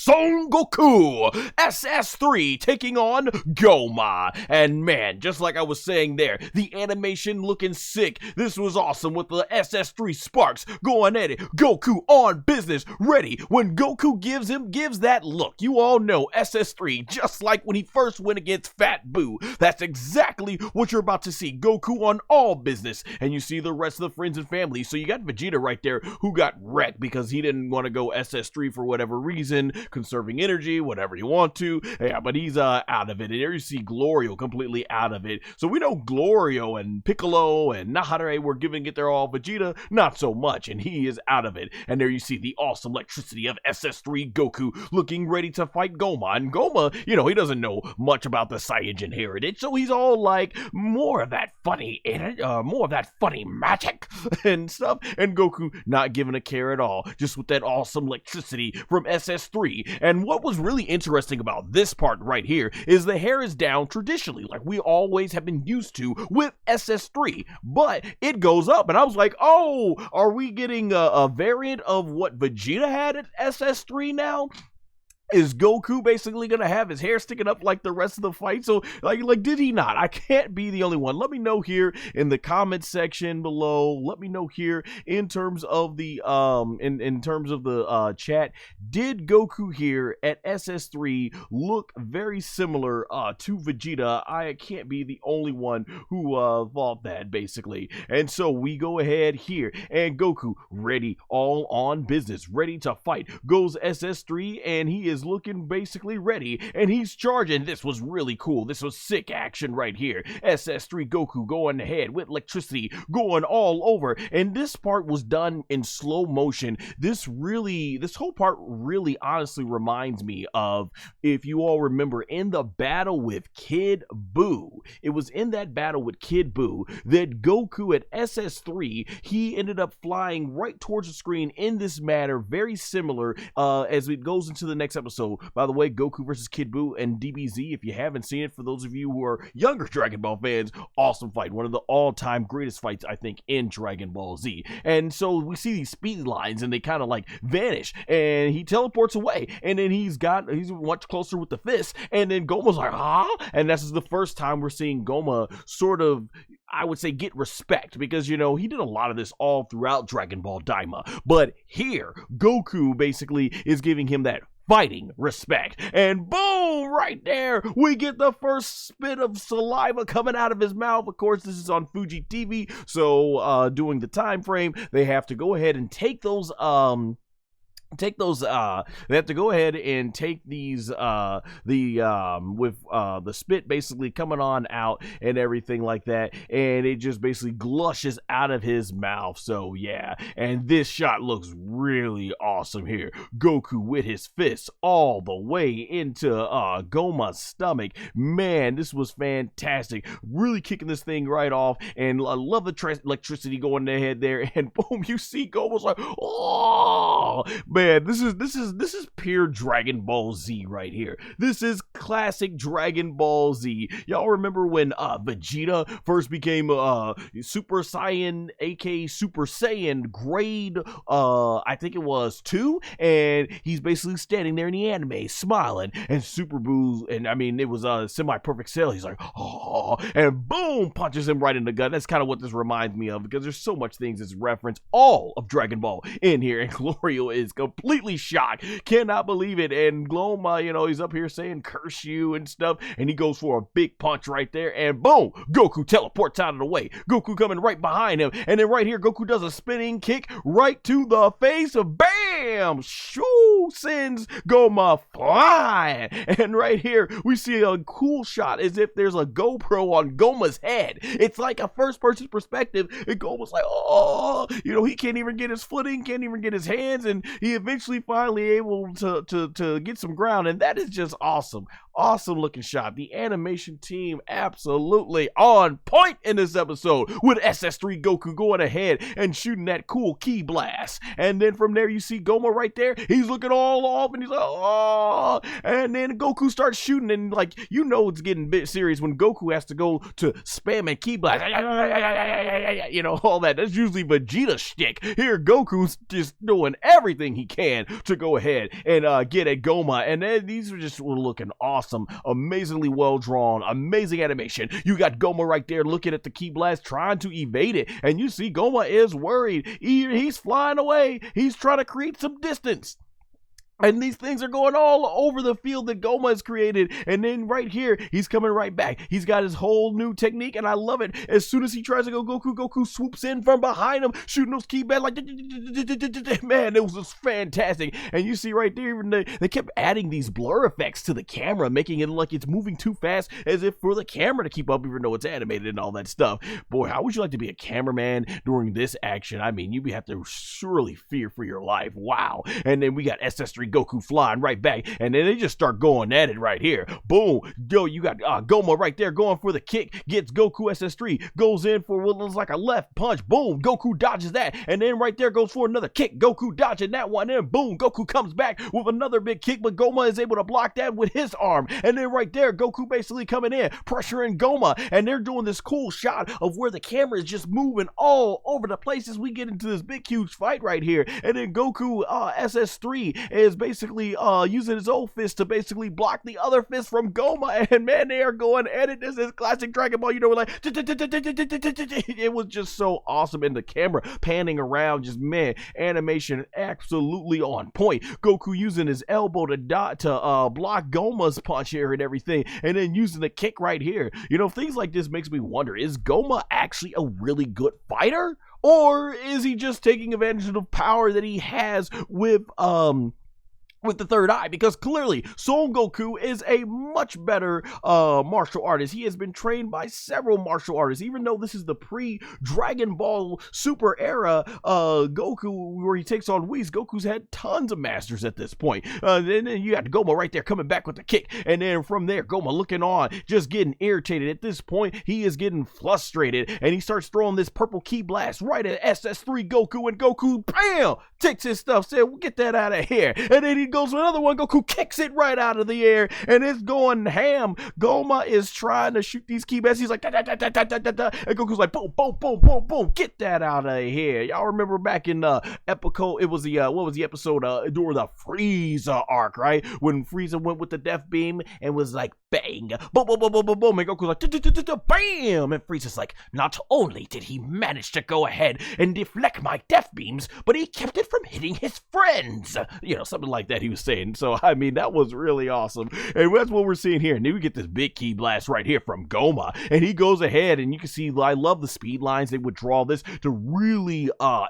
Son Goku, SS3 taking on Gomah. And man, just like I was saying there, the animation looking sick. This was awesome with the SS3 sparks going at it. Goku on business, ready. When Goku gives that look, you all know SS3, just like when he first went against Fat Boo. That's exactly what you're about to see. Goku on all business. And you see the rest of the friends and family. So you got Vegeta right there who got wrecked because he didn't want to go SS3 for whatever reason, conserving energy, whatever you want to. Yeah, but he's out of it. And there you see Glorio completely out of it. So we know Glorio and Piccolo and Nahare were giving it their all. Vegeta, not so much, and he is out of it. And there you see the awesome electricity of SS3 Goku looking ready to fight Gomah. And Gomah, you know, he doesn't know much about the Saiyan heritage, so he's all like, more of that funny magic and stuff. And Goku not giving a care at all, just with that awesome electricity from SS3. And what was really interesting about this part right here is the hair is down traditionally, like we always have been used to with SS3, but it goes up. And I was like, oh, are we getting a variant of what Vegeta had at SS3 now? Is Goku basically gonna have his hair sticking up like the rest of the fight? So like did he not? I can't be the only one. Let me know here in the comments section below. Let me know here in terms of the in terms of the chat. Did Goku here at SS3 look very similar to Vegeta? I can't be the only one who thought that basically. And so we go ahead here and Goku ready, all on business, ready to fight. Goes SS3 and he is looking basically ready and he's charging. This was really cool. This was sick action right here. SS3 Goku going ahead with electricity going all over, and this part was done in slow motion. This whole part really honestly reminds me of, if you all remember, in the battle with Kid Buu. It was in that battle with Kid Buu that Goku at SS3, he ended up flying right towards the screen in this manner, very similar as it goes into the next episode. By the way, Goku versus Kid Buu and DBZ, if you haven't seen it, for those of you who are younger Dragon Ball fans, awesome fight. One of the all-time greatest fights, I think, in Dragon Ball Z. And so we see these speed lines and they kind of like vanish and he teleports away, and then he's much closer with the fist, and then Gomah's like, huh? And this is the first time we're seeing Gomah sort of, I would say, get respect, because, you know, he did a lot of this all throughout Dragon Ball DAIMA, but here Goku basically is giving him that fighting respect. And boom, right there, we get the first spit of saliva coming out of his mouth. Of course, this is on Fuji TV, so doing the time frame, they have to go ahead and take those they have to go ahead and take these with the spit basically coming on out and everything like that, and it just basically glushes out of his mouth. So yeah, and this shot looks really awesome here. Goku with his fists all the way into Gomah's stomach. Man, this was fantastic, really kicking this thing right off. And I love the electricity going ahead there, and boom, you see Gomah's like, oh man, this is pure Dragon Ball Z right here. This is classic Dragon Ball Z. Y'all remember when Vegeta first became Super Saiyan, aka Super Saiyan grade, I think it was 2, and he's basically standing there in the anime smiling, and Super Boo, and I mean it was a semi-perfect cell, he's like, oh, and boom, punches him right in the gut. That's kind of what this reminds me of, because there's so much things that's reference all of Dragon Ball in here, and Glorio is completely shocked, cannot believe it. And Gomah, you know, he's up here saying curse you and stuff, and he goes for a big punch right there, and boom, Goku teleports out of the way. Goku coming right behind him, and then right here Goku does a spinning kick right to the face of, bam, shoo, sends Gomah flying. And right here we see a cool shot as if there's a GoPro on Gomah's head. It's like a first person perspective, and Gomah's like, oh, you know, he can't even get his footing, can't even get his hands, and he eventually finally able to get some ground. And that is just awesome looking shot. The animation team absolutely on point in this episode, with SS3 Goku going ahead and shooting that cool ki blast. And then from there you see Gomah right there, he's looking looking all off, and he's like, oh, and then Goku starts shooting, and like, you know, it's getting a bit serious when Goku has to go to spam and ki blast, you know, all that. That's usually Vegeta shtick. Here, Goku's just doing everything he can to go ahead and get at Gomah, and then these are just looking awesome, amazingly well drawn, amazing animation. You got Gomah right there looking at the ki blast, trying to evade it, and you see Gomah is worried. He's flying away. He's trying to create some distance. And these things are going all over the field that Gomah has created. And then right here, he's coming right back. He's got his whole new technique, and I love it. As soon as he tries to go Goku swoops in from behind him, shooting those ki back like, man, it was just fantastic. And you see right there, even they kept adding these blur effects to the camera, making it look like it's moving too fast, as if for the camera to keep up, even though it's animated and all that stuff. Boy, how would you like to be a cameraman during this action? I mean, you'd have to surely fear for your life. Wow. And then we got SS3 Goku flying right back, and then they just start going at it right here. Boom. Yo, you got Gomah right there going for the kick, gets Goku. SS3 goes in for what looks like a left punch. Boom. Goku dodges that, and then right there goes for another kick. Goku dodging that one, and boom, Goku comes back with another big kick, but Gomah is able to block that with his arm. And then right there, Goku basically coming in, pressuring Gomah, and they're doing this cool shot of where the camera is just moving all over the place as we get into this big huge fight right here. And then Goku SS3 is basically using his old fist to basically block the other fist from Gomah, and man, they are going at it. This is classic Dragon Ball, you know, like it was just so awesome, and the camera panning around, just man, animation absolutely on point. Goku using his elbow to block Gomah's punch here and everything, and then using the kick right here. You know, things like this makes me wonder, is Gomah actually a really good fighter, or is he just taking advantage of the power that he has with the third eye? Because clearly Son Goku is a much better martial artist. He has been trained by several martial artists, even though this is the pre-Dragon Ball Super era Goku, where he takes on Whis. Goku's had tons of masters at this point. Then you got Gomah right there coming back with the kick, and then from there Gomah looking on, just getting irritated. At this point he is getting frustrated, and he starts throwing this purple ki blast right at SS3 Goku, and Goku, bam, takes his stuff, said, well, get that out of here. And then he goes for another one. Goku kicks it right out of the air, and it's going ham. Gomah is trying to shoot these ki blasts. He's like, da, da, da, da, da, da, da, and Goku's like, boom, boom, boom, boom, boom, get that out of here. Y'all remember back in Epico, it was the what was the episode during the Frieza arc, right? When Frieza went with the death beam and was like, bang, boom, boom, boom, boom, boom, boom, and Goku's like, bam, and Frieza's like, not only did he manage to go ahead and deflect my death beams, but he kept it from hitting his friends. You know, something like that he was saying. So, I mean, that was really awesome. And that's what we're seeing here. And then we get this big ki blast right here from Gomah. And he goes ahead, and you can see, I love the speed lines. They would draw this to really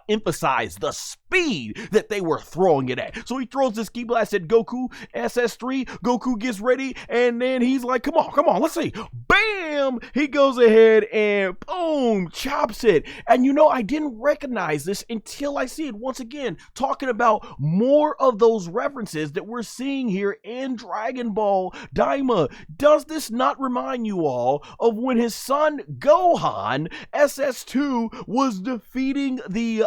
emphasize the speed that they were throwing it at. So he throws this ki blast at Goku, SS3. Goku gets ready, and then he's like, come on, let's see. Bam! He goes ahead and boom, chops it. And you know, I didn't recognize this until I see it once again, talking about more of those references that we're seeing here in Dragon Ball DAIMA. Does this not remind you all of when his son Gohan, SS2, was defeating the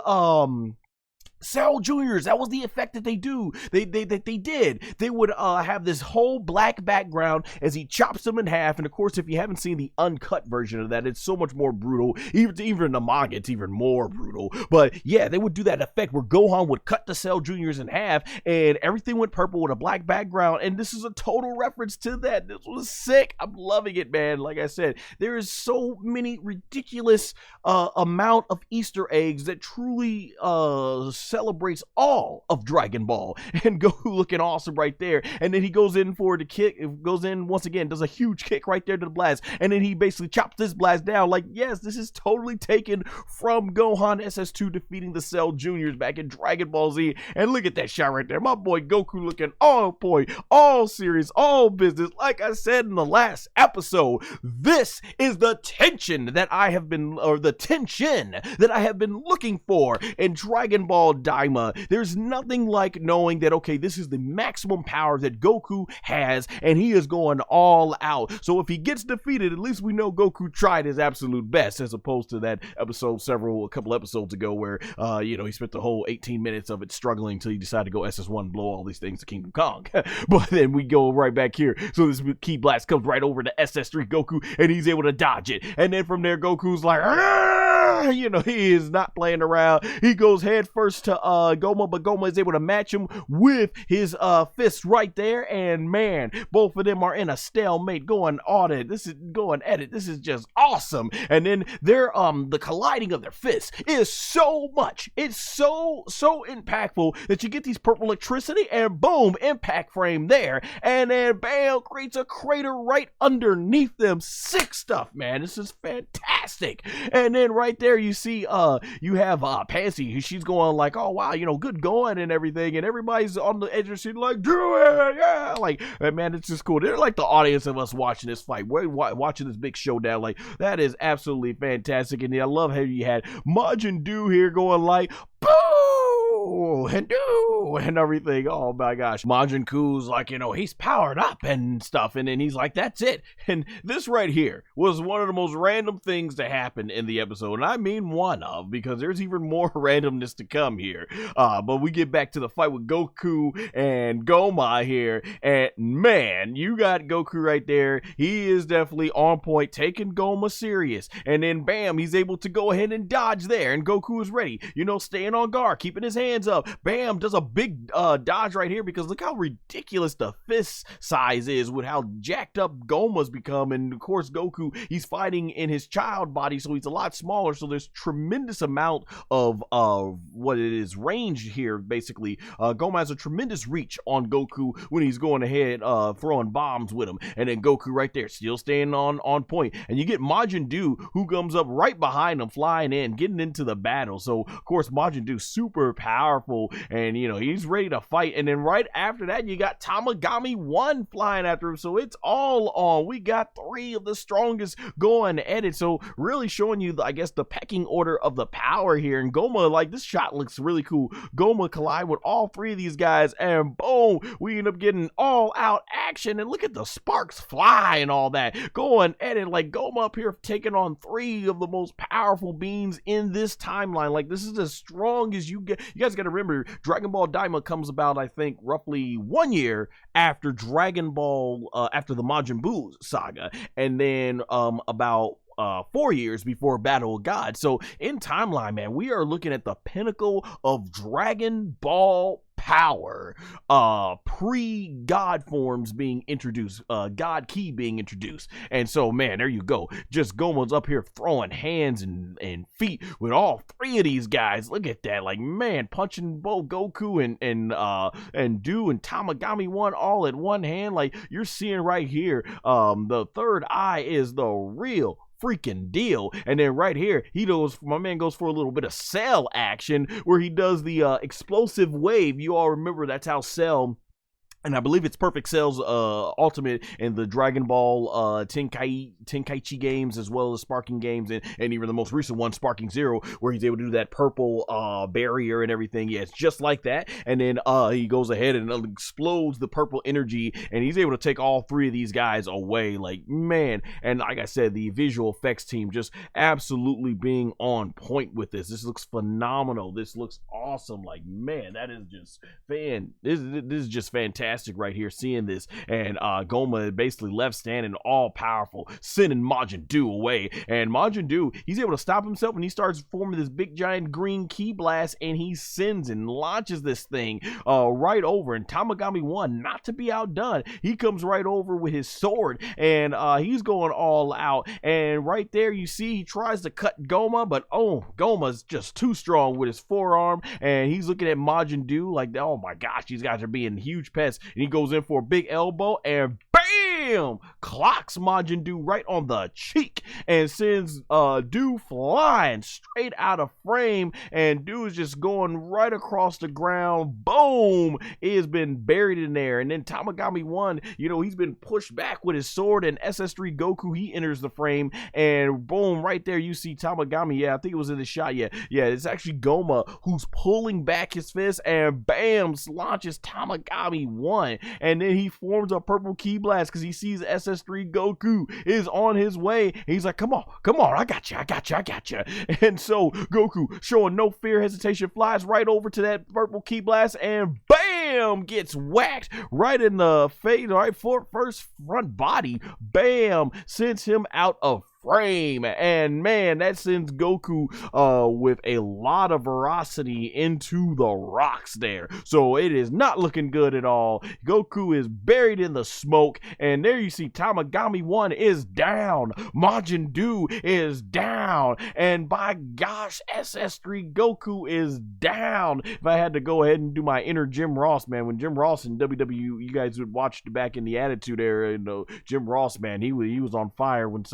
Cell Juniors? That was the effect that they do. They did. They would have this whole black background as he chops them in half. And of course, if you haven't seen the uncut version of that, it's so much more brutal. Even in the manga, it's even more brutal. But yeah, they would do that effect where Gohan would cut the Cell Juniors in half, and everything went purple with a black background. And this is a total reference to that. This was sick. I'm loving it, man. Like I said, there is so many ridiculous amount of Easter eggs that truly celebrates all of Dragon Ball, and Goku looking awesome right there. And then he goes in for the kick, goes in once again, does a huge kick right there to the blast, and then he basically chops this blast down. Like, yes, this is totally taken from Gohan SS2 defeating the Cell Juniors back in Dragon Ball Z. And look at that shot right there, my boy Goku looking all point, all serious, all business. Like I said in the last episode, this is the tension that I have been looking for in Dragon Ball DAIMA, there's nothing like knowing that, okay, this is the maximum power that Goku has, and he is going all out. So if he gets defeated, at least we know Goku tried his absolute best, as opposed to that episode a couple episodes ago where, he spent the whole 18 minutes of it struggling until he decided to go SS1 and blow all these things to Kingdom Kong. But then we go right back here. So this key blast comes right over to SS3 Goku, and he's able to dodge it. And then from there, Goku's like, he is not playing around. He goes head first to Gomah, but Gomah is able to match him with his fist right there. And man, both of them are in a stalemate going at it. This is just awesome. And then the colliding of their fists is so much. It's so impactful that you get these purple electricity and boom, impact frame there. And then bam, creates a crater right underneath them. Sick stuff, man. This is fantastic. And then right there you see you have Pansy. She's going like, oh wow, good going and everything, and everybody's on the edge of their seat like, do it, yeah, like, man, it's just cool. They're like the audience of us watching this fight. We're watching this big showdown. Like, that is absolutely fantastic. And I love how you had Majin Buu here going like, boo and do and everything. Oh my gosh, Majin Buu's like, he's powered up and stuff, and then he's like, that's it. And this right here was one of the most random things to happen in the episode, and I mean one of, because there's even more randomness to come here. But we get back to the fight with Goku and Gomah here, and man, you got Goku right there. He is definitely on point, taking Gomah serious, and then bam, he's able to go ahead and dodge there, and Goku is ready, staying on guard, keeping his hands up. Bam, does a big dodge right here, because look how ridiculous the fist size is with how jacked up Gomah's become. And of course Goku, he's fighting in his child body, so he's a lot smaller, so there's tremendous amount of what it is range here. Basically Gomah has a tremendous reach on Goku when he's going ahead throwing bombs with him, and then Goku right there still staying on point. And you get Majin Buu, who comes up right behind him, flying in, getting into the battle. So of course Majin Buu super powerful, and he's ready to fight. And then right after that, you got Tamagami 1 flying after him. So it's all on. We got 3 of the strongest going at it. So really showing you, I guess, the pecking order of the power here. And Gomah, like, this shot looks really cool. Gomah collide with all 3 of these guys, and boom, we end up getting all out action. And look at the sparks fly and all that going at it. Like, Gomah up here taking on 3 of the most powerful beings in this timeline. Like, this is as strong as you get. You guys got to remember, Dragon Ball DAIMA comes about, I think, roughly 1 year after Dragon Ball, after the Majin Buu saga, and then about 4 years before Battle of God. So in timeline, man, we are looking at the pinnacle of Dragon Ball power, pre-God forms being introduced, God Ki being introduced. And so, man, there you go. Just Gomah's up here throwing hands and feet with all 3 of these guys. Look at that. Like, man, punching both Goku and Buu and Tamagami 1 all at one hand. Like, you're seeing right here, the third eye is the real freaking deal. And then right here, my man goes for a little bit of Cell action, where he does the explosive wave. You all remember that's how Cell, and I believe it's Perfect Cell's ultimate in the Dragon Ball Tenkaichi games, as well as Sparking games, and even the most recent one, Sparking Zero, where he's able to do that purple barrier and everything. Yeah, it's just like that. And then he goes ahead and explodes the purple energy, and he's able to take all 3 of these guys away. Like, man, and like I said, the visual effects team just absolutely being on point with this. This looks phenomenal. This looks awesome. Like, man, that is just this is just fantastic right here, seeing this. And Gomah basically left standing all powerful, sending Majin Buu away. And Majin Buu, he's able to stop himself, and he starts forming this big giant green ki blast, and he sends and launches this thing right over. And Tamagami 1, not to be outdone, he comes right over with his sword, and he's going all out. And right there you see he tries to cut Gomah, but oh, Gomah's just too strong with his forearm, and he's looking at Majin Buu like, oh my gosh, these guys are being huge pests. And he goes in for a big elbow, and bam! bam, clocks Majin Buu right on the cheek and sends Buu flying straight out of frame, and Buu is just going right across the ground. Boom! He has been buried in there. And then Tamagami 1, he's been pushed back with his sword, and SS3 Goku, he enters the frame, and boom, right there you see Tamagami. Yeah, I think it was in the shot. Yeah, it's actually Gomah who's pulling back his fist, and bam, launches Tamagami 1, and then he forms a purple ki blast because he sees SS3 Goku is on his way. He's like, come on, I got you. And so Goku, showing no fear, hesitation, flies right over to that purple ki blast, and bam, gets whacked right in the face, right for first front body. Bam, sends him out of frame, and man, that sends Goku with a lot of veracity into the rocks there. So it is not looking good at all. Goku is buried in the smoke, and there you see Tamagami 1 is down, Majin Buu is down, and by gosh, SS3 Goku is down. If I had to go ahead and do my inner Jim Ross, man, when Jim Ross in WWE, you guys would watch back in the Attitude Era, Jim Ross, man, he was on fire when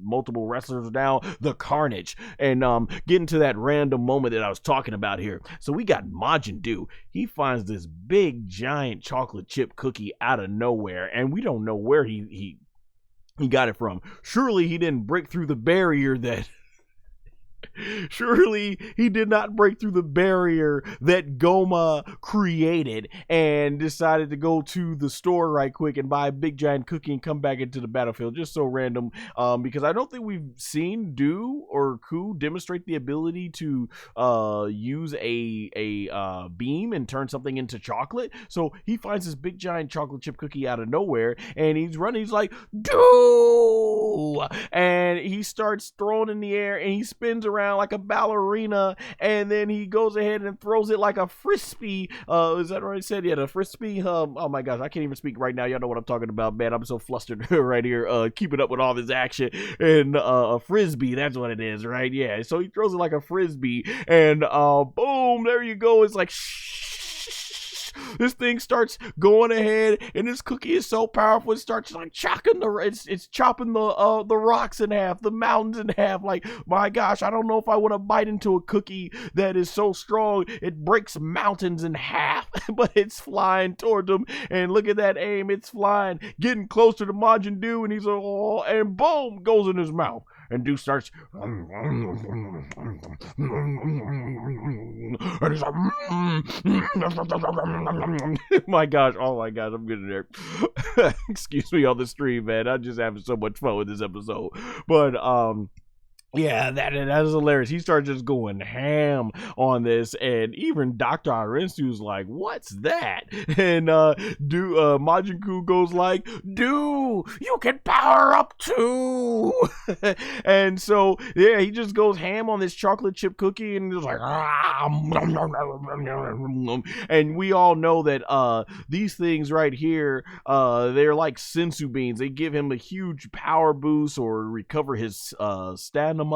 multiple wrestlers are down, the carnage. And getting to that random moment that I was talking about here. So we got Majin Buu. He finds this big giant chocolate chip cookie out of nowhere, and we don't know where he got it from. Surely he didn't break through the barrier that Surely he did not break through the barrier that Gomah created and decided to go to the store right quick and buy a big giant cookie and come back into the battlefield. Just so random, because I don't think we've seen Buu or Ku demonstrate the ability to use a beam and turn something into chocolate. So he finds this big giant chocolate chip cookie out of nowhere, and he's running. He's like, "Buu!" And he starts throwing in the air, and he spins around like a ballerina, and then he goes ahead and throws it like a frisbee. Is that what I said? Yeah, the frisbee. Oh my gosh, I can't even speak right now. Y'all know what I'm talking about, man. I'm so flustered right here, keeping up with all this action. And a frisbee, that's what it is, right? Yeah, so he throws it like a frisbee, and boom, there you go. It's like this thing starts going ahead, and this cookie is so powerful, it starts like chopping it's chopping the rocks in half, the mountains in half. Like, my gosh, I don't know if I want to bite into a cookie that is so strong it breaks mountains in half. But it's flying towards them, and look at that aim, it's flying, getting closer to Majin Buu, and he's like, oh, and boom, goes in his mouth. And Buu starts, and he's like, my gosh, oh my gosh, I'm getting there. Excuse me on the stream, man. I'm just having so much fun with this episode. But yeah, that is hilarious. He starts just going ham on this, and even Dr. Arinsu's like, what's that? And Majin Buu goes like, Buu, you can power up too. And so, yeah, he just goes ham on this chocolate chip cookie, and just like, and we all know that these things right here, they're like sensu beans. They give him a huge power boost or recover his stamina,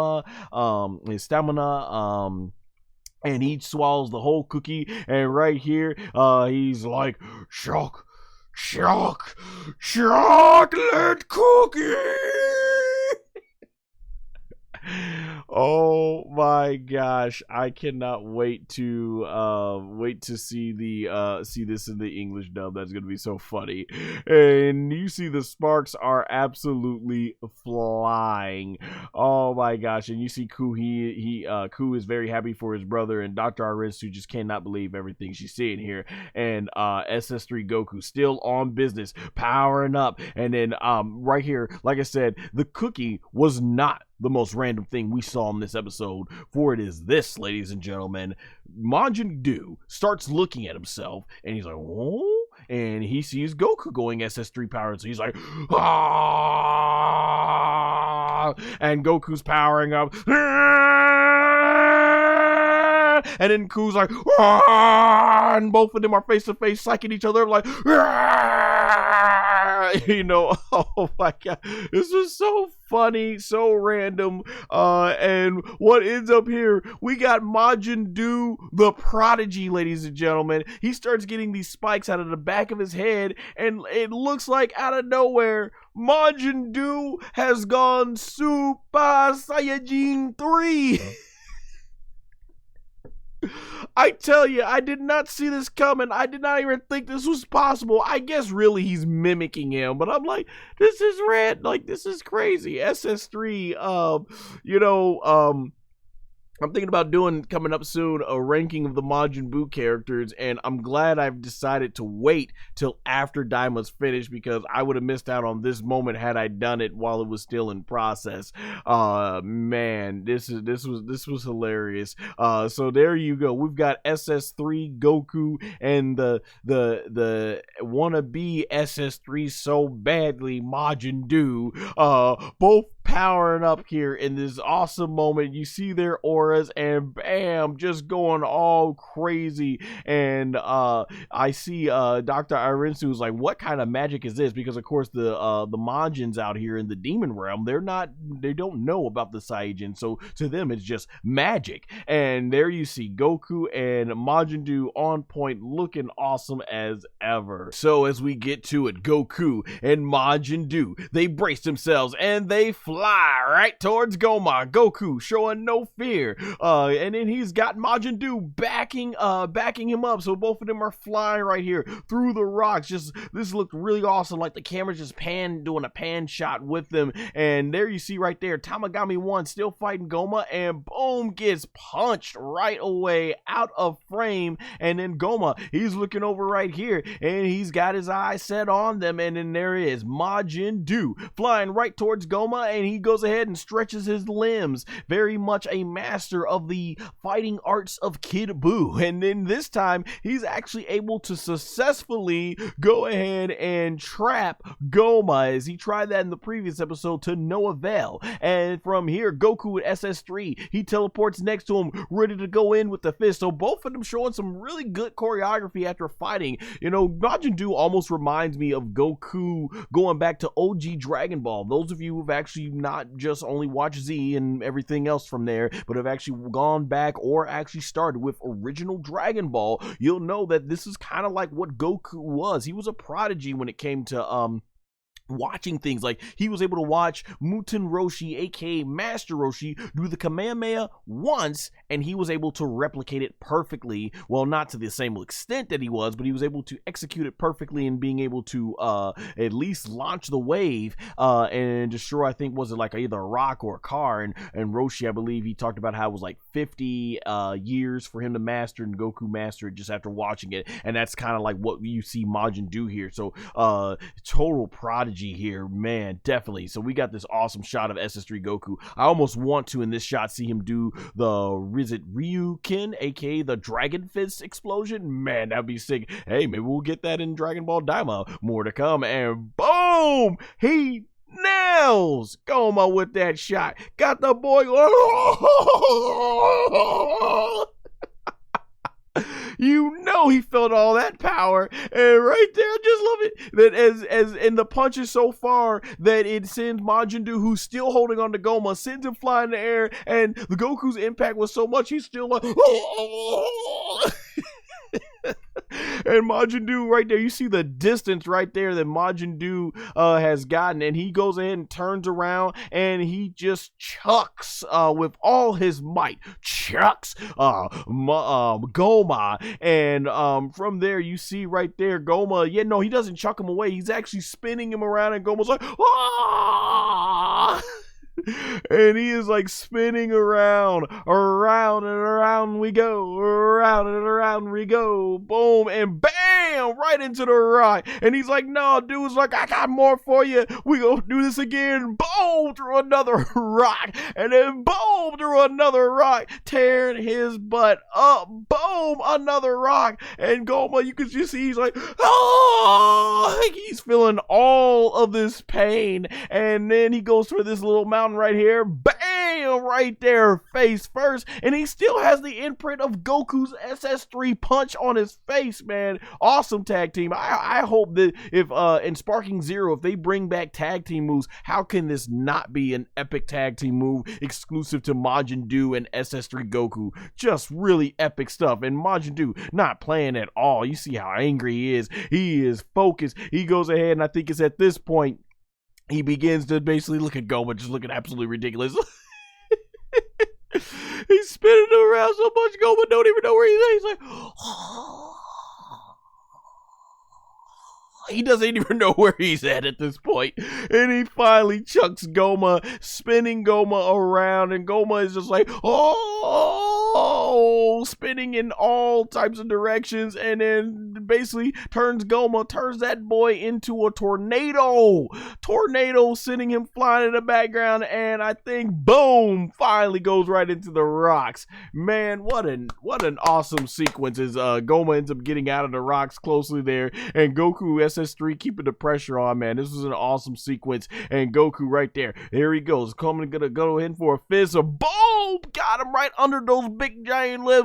and he swallows the whole cookie. And right here, he's like, chocolate cookie. Oh my gosh, I cannot wait to see this in the English dub. That's gonna be so funny. And you see the sparks are absolutely flying. Oh my gosh. And you see Ku, Ku is very happy for his brother, and Dr. Arinsu just cannot believe everything she's seeing here. And SS3 Goku still on business, powering up. And then right here, like I said, the cookie was not the most random thing we saw in this episode, for it is this, ladies and gentlemen. Majin Buu starts looking at himself, and he's like, oh, and he sees Goku going SS3 powered, so he's like, ah, and Goku's powering up, and then Ku's like, ah, and both of them are face to face, psyching each other like, ah, Oh my god, this was so funny, so random. And what ends up here, we got Majin Du, the prodigy, ladies and gentlemen. He starts getting these spikes out of the back of his head, and it looks like out of nowhere, Majin Du has gone Super Saiyajin 3. I tell you, I did not see this coming. I did not even think this was possible. I guess really he's mimicking him, but I'm like, this is red. Like, this is crazy. SS3, I'm thinking about doing, coming up soon, a ranking of the Majin Buu characters, and I'm glad I've decided to wait till after Daima's finished, because I would have missed out on this moment had I done it while it was still in process. Man, this was hilarious. So there you go. We've got SS3 Goku and the wannabe SS3 so badly Majin Du, both powering up here in this awesome moment. You see their auras and bam, just going all crazy. And I see Dr. Arinsu is like, what kind of magic is this? Because of course the Majins out here in the demon realm, they don't know about the Saiyan, so to them it's just magic. And there you see Goku and Majin Du on point, looking awesome as ever. So as we get to it, Goku and Majin Du, they brace themselves and they fly right towards Gomah. Goku showing no fear, and then he's got Majin Du backing him up, so both of them are flying right here through the rocks. Just, this looked really awesome, like the camera's just doing a pan shot with them. And there you see right there, Tamagami 1 still fighting Gomah, and boom, gets punched right away out of frame. And then Gomah, he's looking over right here, and he's got his eyes set on them, and then there is Majin Du flying right towards Gomah, and he goes ahead and stretches his limbs. Very much a master of the fighting arts of Kid Buu. And then this time, he's actually able to successfully go ahead and trap Gomah, as he tried that in the previous episode to no avail. And from here, Goku with SS3, he teleports next to him, ready to go in with the fist. So both of them showing some really good choreography after fighting. Majin Du almost reminds me of Goku going back to OG Dragon Ball. Those of you who've actually not just only watched Z and everything else from there, but have actually gone back or actually started with original Dragon Ball, you'll know that this is kind of like what Goku was. He was a prodigy when it came to watching things. Like, he was able to watch Muten Roshi, aka Master Roshi, do the Kamehameha once, and he was able to replicate it perfectly. Well, not to the same extent that he was, but he was able to execute it perfectly, and being able to at least launch the wave and destroy, I think, was it like either a rock or a car. And Roshi, I believe he talked about how it was like 50 years for him to master, and Goku mastered it just after watching it. And that's kind of like what you see Majin do here. So total prodigy here, man, definitely. So we got this awesome shot of SS3 Goku. I almost want to, in this shot, see him do the Ryukin, aka the Dragon Fist explosion. Man, that'd be sick. Hey, maybe we'll get that in Dragon Ball DAIMA. More to come. And boom, he nails Gomah with that shot. Got the boy. He felt all that power, and right there, I just love it that as in the punches so far that it sends Majin Du, who's still holding on to Gomah, sends him flying in the air, and the Goku's impact was so much he's still like and Majin Du right there, you see the distance right there that Majin Du has gotten, and he goes ahead and turns around and he just chucks with all his might, chucks Gomah. And from there you see right there Gomah, he doesn't chuck him away, he's actually spinning him around, and Gomah's like, ah! And he is like spinning around and around we go, around and around we go, boom, and bam, right into the rock. And he's like, no, dude's like, I got more for you, we gonna do this again, boom, through another rock, and then boom, through another rock, tearing his butt up, boom, another rock. And Gomah, you can just see he's like, oh, he's feeling all of this pain. And then he goes for this little mountain right here, bam, bam, right there, face first, and he still has the imprint of Goku's SS3 punch on his face, man. Awesome tag team. I hope that if in Sparking Zero, if they bring back tag team moves, how can this not be an epic tag team move exclusive to Majin Buu and SS3 Goku? Just really epic stuff. And Majin Buu not playing at all. You see how angry he is. He is focused. He goes ahead, and I think it's at this point he begins to basically look at Gomah, just looking absolutely ridiculous. He's spinning around so much, Gomah don't even know where he's at. He's like, he doesn't even know where he's at this point. And he finally chucks Gomah, spinning Gomah around, and Gomah is just like, oh, spinning in all types of directions, and then basically turns that boy into a tornado, sending him flying in the background, and I think, boom, finally goes right into the rocks. Man, what an awesome sequence as Gomah ends up getting out of the rocks closely there, and Goku SS3 keeping the pressure on, man. This was an awesome sequence, and Goku right there he goes, gonna go in for a fist, a boom, got him right under those big giant lips.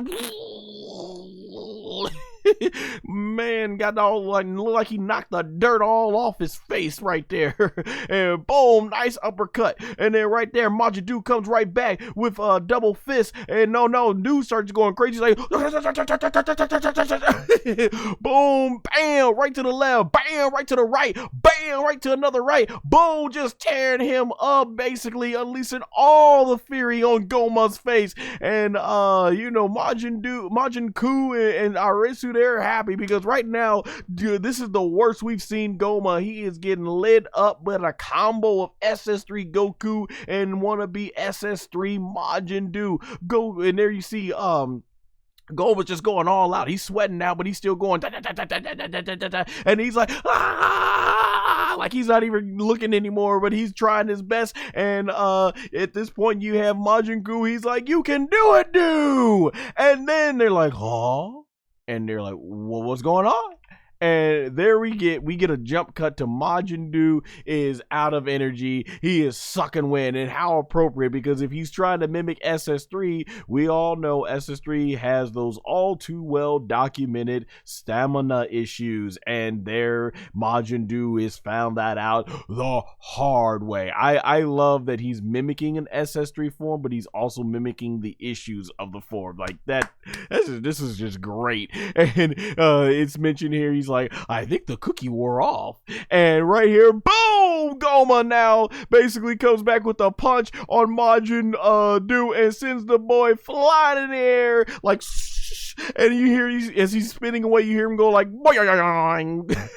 Man, got all like he knocked the dirt all off his face right there. And boom, nice uppercut. And then right there, Majin Buu comes right back with a double fist. And no, dude starts going crazy. He's like, boom, bam, right to the left, bam, right to the right, bam, right to another right, boom, just tearing him up, basically unleashing all the fury on Gomah's face. And Majin Ku and Arinsu, they're happy because right now, dude, this is the worst we've seen Gomah. He is getting lit up with a combo of SS3 Goku and wannabe SS3 Majin Buu. And there you see Gomah just going all out. He's sweating now, but he's still going and he's like, like he's not even looking anymore, but he's trying his best. And at this point you have Majin Buu. He's like, you can do it, dude. And then they're like, huh? And they're like, well, what's going on? And there we get a jump cut to Majin Buu is out of energy. He is sucking wind, and how appropriate, because if he's trying to mimic SS3, we all know SS3 has those all too well documented stamina issues, and there Majin Buu is found that out the hard way. I love that he's mimicking an SS3 form, but he's also mimicking the issues of the form. Like that, this is just great. And it's mentioned here, he's like, I think the cookie wore off. And right here, boom, Gomah now basically comes back with a punch on Majin Buu and sends the boy flying in the air like, and you hear as he's spinning away, you hear him go like, boing.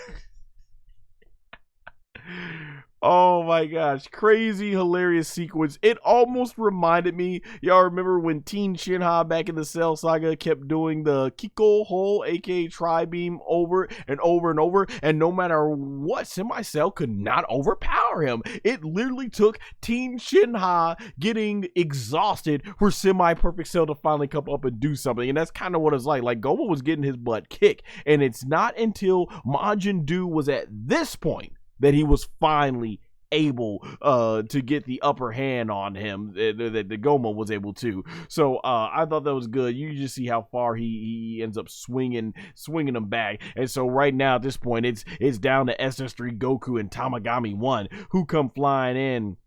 Oh my gosh, crazy, hilarious sequence. It almost reminded me, y'all remember when Teen Shinha back in the Cell Saga kept doing the Kiko hole, aka Tri-Beam, over and over and over, and no matter what, Semi-Cell could not overpower him. It literally took Teen Shinha getting exhausted for Semi-Perfect Cell to finally come up and do something, and that's kind of what it's like. Like, Gomah was getting his butt kicked, and it's not until Majin Buu was at this point that he was finally able to get the upper hand on him, that the Gomah was able to. So I thought that was good. You just see how far he ends up swinging him back. And so right now at this point, it's down to SS3 Goku and Tamagami 1 who come flying in.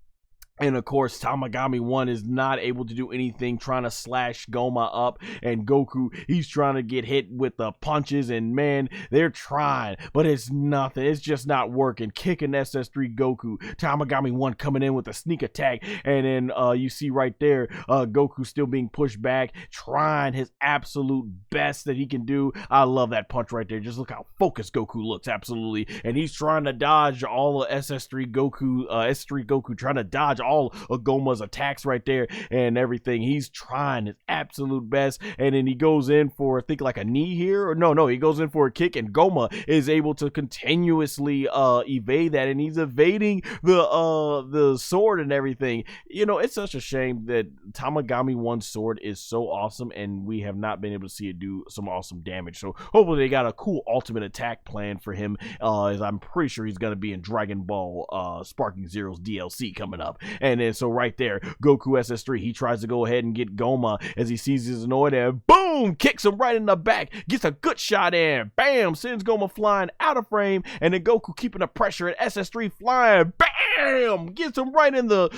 And of course, Tamagami 1 is not able to do anything, trying to slash Gomah up. And Goku, he's trying to get hit with the punches. And man, they're trying, but it's nothing. It's just not working. Kicking SS3 Goku. Tamagami 1 coming in with a sneak attack. And then you see right there, Goku still being pushed back, trying his absolute best that he can do. I love that punch right there. Just look how focused Goku looks, absolutely. And he's trying to dodge all of SS3 Goku, trying to dodge all of Gomah's attacks right there and everything. He's trying his absolute best, and then he goes in for, I think, like a knee here, or no, he goes in for a kick, and Gomah is able to continuously evade that, and he's evading the sword and everything. You know, it's such a shame that Tamagami 1's sword is so awesome, and we have not been able to see it do some awesome damage. So hopefully they got a cool ultimate attack plan for him, as I'm pretty sure he's going to be in Dragon Ball Sparking Zero's DLC coming up. And then so right there, Goku SS3, he tries to go ahead and get Gomah as he sees his Zenoid and boom, kicks him right in the back, gets a good shot in, bam, sends Gomah flying out of frame, and then Goku keeping the pressure at SS3 flying, bam, gets him right in the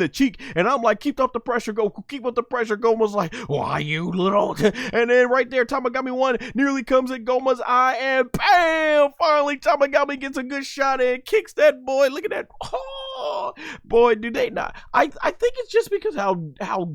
cheek, and I'm like, keep up the pressure, Goku, keep up the pressure. Gomah's like, why you little, and then right there, Tamagami 1 nearly comes at Gomah's eye, and bam, finally Tamagami gets a good shot in, kicks that boy, look at that, oh, boy, do they not, I think it's just because how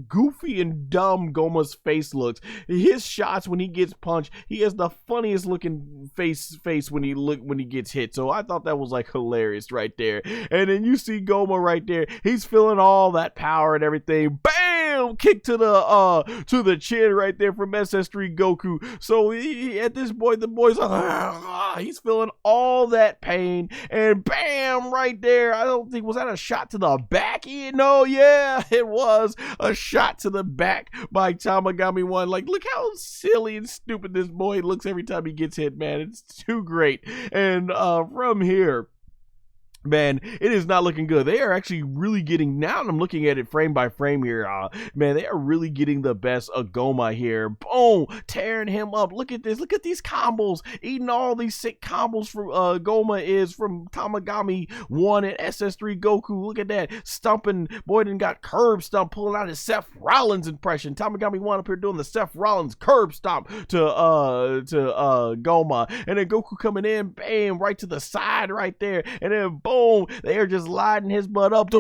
goofy and dumb Gomah's face looks. His shots when he gets punched, he has the funniest looking face when he gets hit, so I thought that was like hilarious right there. And then you see Gomah right there, he's feeling all that power and everything, bam, kick to the chin right there from SS3 Goku. So at this point, the boy's like, he's feeling all that pain, and bam, right there, I don't think, was that a shot to the back? No, yeah, it was a shot to the back by Tamagami 1. Like, look how silly and stupid this boy looks every time he gets hit, man. It's too great. And from here, man, it is not looking good. They are actually really getting, now I'm looking at it frame by frame here, man, they are really getting the best of Gomah here. Boom, tearing him up. Look at this, look at these combos, eating all these sick combos from Gomah is from Tamagami 1 and SS3 Goku. Look at that, stumping, boy done got curb stomp, pulling out his Seth Rollins impression. Tamagami 1 up here doing the Seth Rollins curb stomp to Gomah, and then Goku coming in, bam, right to the side right there, and then boom, they are just lighting his butt up,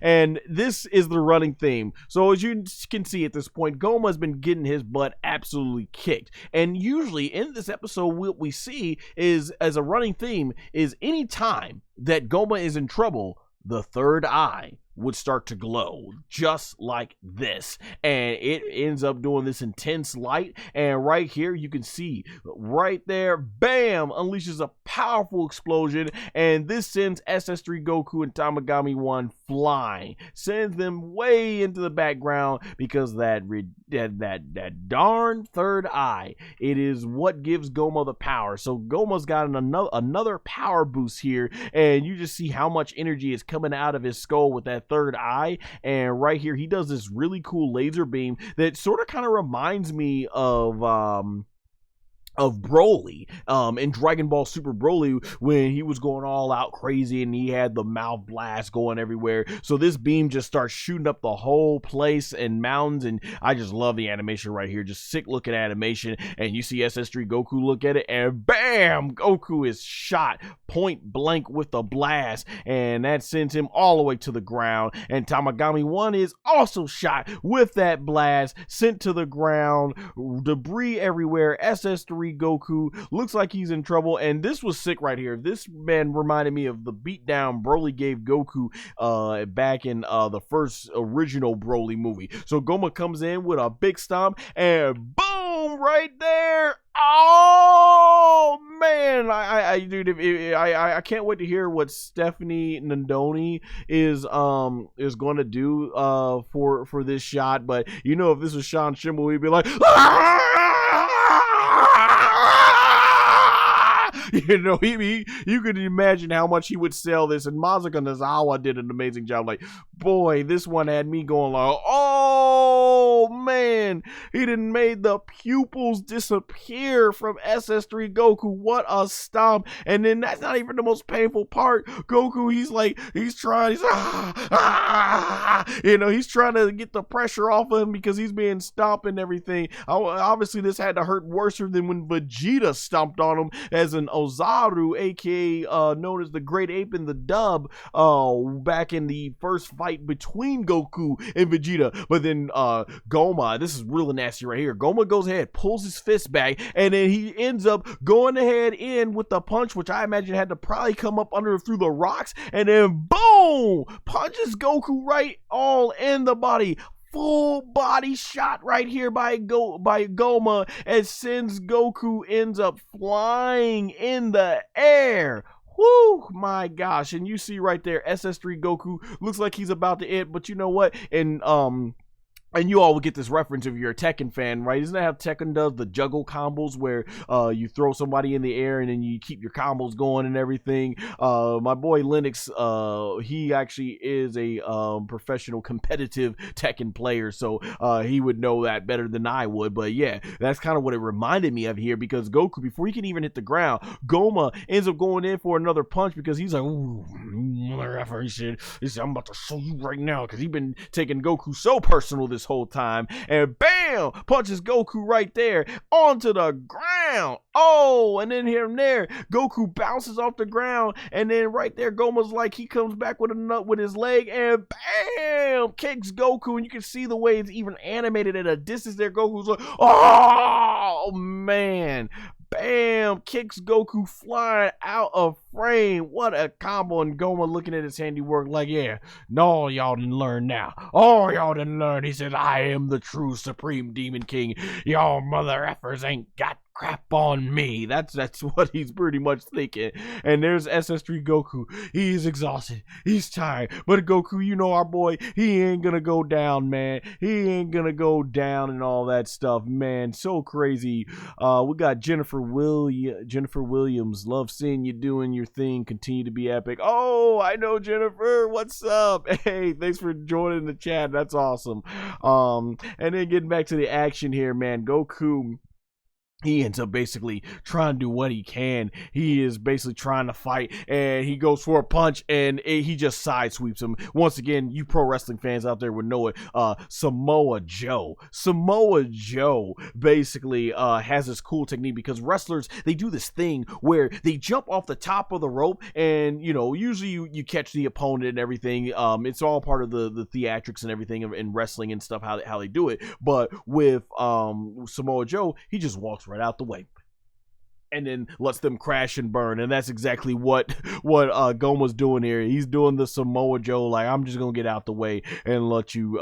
and this is the running theme. So as you can see at this point, Gomah has been getting his butt absolutely kicked, and usually in this episode what we see is, as a running theme, is any time that Gomah is in trouble, the third eye would start to glow just like this, and it ends up doing this intense light, and right here you can see right there, bam, unleashes a powerful explosion, and this sends SS3 Goku and Tamagami 1 flying, sends them way into the background, because that darn third eye, it is what gives Gomah the power. So Gomah's got another power boost here, and you just see how much energy is coming out of his skull with that third eye. And right here he does this really cool laser beam that sort of kind of reminds me of Broly in Dragon Ball Super Broly, when he was going all out crazy and he had the mouth blast going everywhere. So this beam just starts shooting up the whole place and mountains, and I just love the animation right here, just sick looking animation. And you see SS3 Goku look at it, and bam, Goku is shot point blank with the blast, and that sends him all the way to the ground. And Tamagami 1 is also shot with that blast, sent to the ground, debris everywhere. SS3 Goku looks like he's in trouble, and this was sick right here. This man reminded me of the beatdown Broly gave Goku back in the first original Broly movie. So Gomah comes in with a big stomp, and boom, right there. Oh man, I can't wait to hear what Stephanie Nandoni is going to do for this shot. But you know, if this was Sean Schemmel, he'd be like, ah! You know, you could imagine how much he would sell this, and Masaika Nozawa did an amazing job. Like, boy, this one had me going like, oh man, he done made the pupils disappear from SS3 Goku. What a stomp. And then that's not even the most painful part. Goku, he's trying to get the pressure off of him because he's being stomped and everything. Obviously this had to hurt worse than when Vegeta stomped on him as an Ozaru, aka known as the Great Ape in the dub, back in the first fight between Goku and Vegeta. But then Gomah, this is really nasty right here. Gomah goes ahead, pulls his fist back, and then he ends up going ahead in with the punch, which I imagine had to probably come up under through the rocks, and then boom, punches Goku right all in the body. Full body shot right here by Gomah, and sends Goku ends up flying in the air. Whoo, my gosh. And you see right there, SS3 Goku looks like he's about to end, but you know what? And and you all will get this reference if you're a Tekken fan, right? Isn't that how Tekken does the juggle combos where you throw somebody in the air and then you keep your combos going and everything? My boy Linux, he actually is a professional competitive Tekken player, so he would know that better than I would. But yeah, that's kind of what it reminded me of here, because Goku, before he can even hit the ground, Gomah ends up going in for another punch because he's like, ooh, mother effer, he said, I'm about to show you right now, because he's been taking Goku so personal this whole time, and bam, punches Goku right there onto the ground. Oh, and then here and there, Goku bounces off the ground, and then right there, Gomah's like, he comes back with a nut with his leg, and bam, kicks Goku, and you can see the way it's even animated at a distance there. Goku's like, oh man, bam, kicks Goku flying out of frame. What a combo. And Gomah looking at his handiwork like, yeah, no, y'all didn't learn now. Oh, y'all didn't learn. He said, I am the true Supreme Demon King. Y'all mother effers ain't got crap on me. That's what he's pretty much thinking. And there's SS3 Goku. He's exhausted. He's tired. But Goku, you know our boy, he ain't gonna go down, man. He ain't gonna go down and all that stuff, man. So crazy. We got Jennifer Williams. Love seeing you doing your thing. Continue to be epic. Oh, I know Jennifer. What's up? Hey, thanks for joining the chat. That's awesome. And then getting back to the action here, man. Goku, he ends up basically trying to do what he can. He is basically trying to fight, and he goes for a punch, and he just side sweeps him. Once again, you pro wrestling fans out there would know it. Samoa Joe basically has this cool technique, because wrestlers, they do this thing where they jump off the top of the rope, and you know, usually you catch the opponent and everything. It's all part of the theatrics and everything in wrestling and stuff, how they do it. But with Samoa Joe, he just walks right out the way and then lets them crash and burn. And that's exactly what Gomah's doing here. He's doing the Samoa Joe, like, I'm just gonna get out the way and let you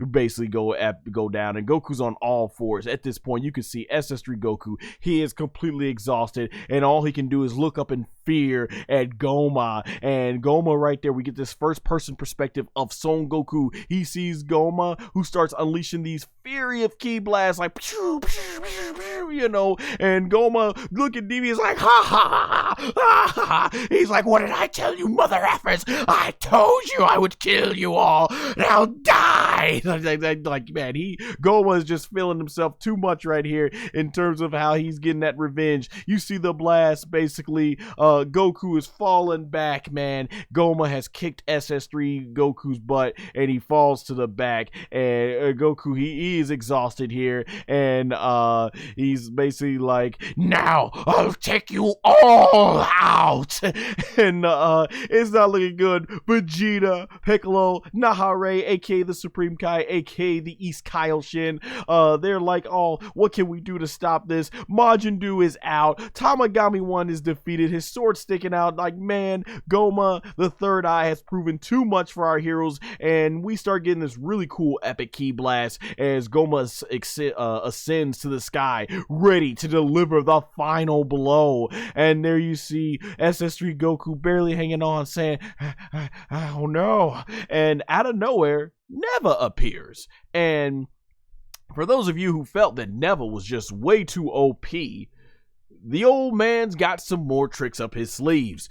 basically go down. And Goku's on all fours at this point. You can see SS3 Goku, he is completely exhausted, and all he can do is look up in fear at Gomah. And Gomah right there, we get this first person perspective of Son Goku. He sees Gomah, who starts unleashing these fury of ki blasts, like pew, pew, pew, pew, you know. And Gomah look at DB, is like, ha ha ha ha ha. He's like, what did I tell you, mother effers? I told you I would kill you all. Now die. Like man, Gomah is just feeling himself too much right here in terms of how he's getting that revenge. You see the blast, basically. Goku is falling back, man. Gomah has kicked SS3 Goku's butt, and he falls to the back. And Goku, he is exhausted here, and he's basically like, now I'll take you all out. And it's not looking good. Vegeta, Piccolo, Nahare, aka the Supreme Kai, aka the East Kaioshin, they're like, oh, what can we do to stop this? Majin Buu is out. Tamagami 1 is defeated. His sword sticking out. Like, man, Gomah, the third eye, has proven too much for our heroes. And we start getting this really cool epic ki blast as Gomah ascends to the sky, ready to deliver the final blow. And there you see SS3 Goku barely hanging on, saying, oh no. And out of nowhere, Neva appears. And for those of you who felt that Neva was just way too OP, the old man's got some more tricks up his sleeves.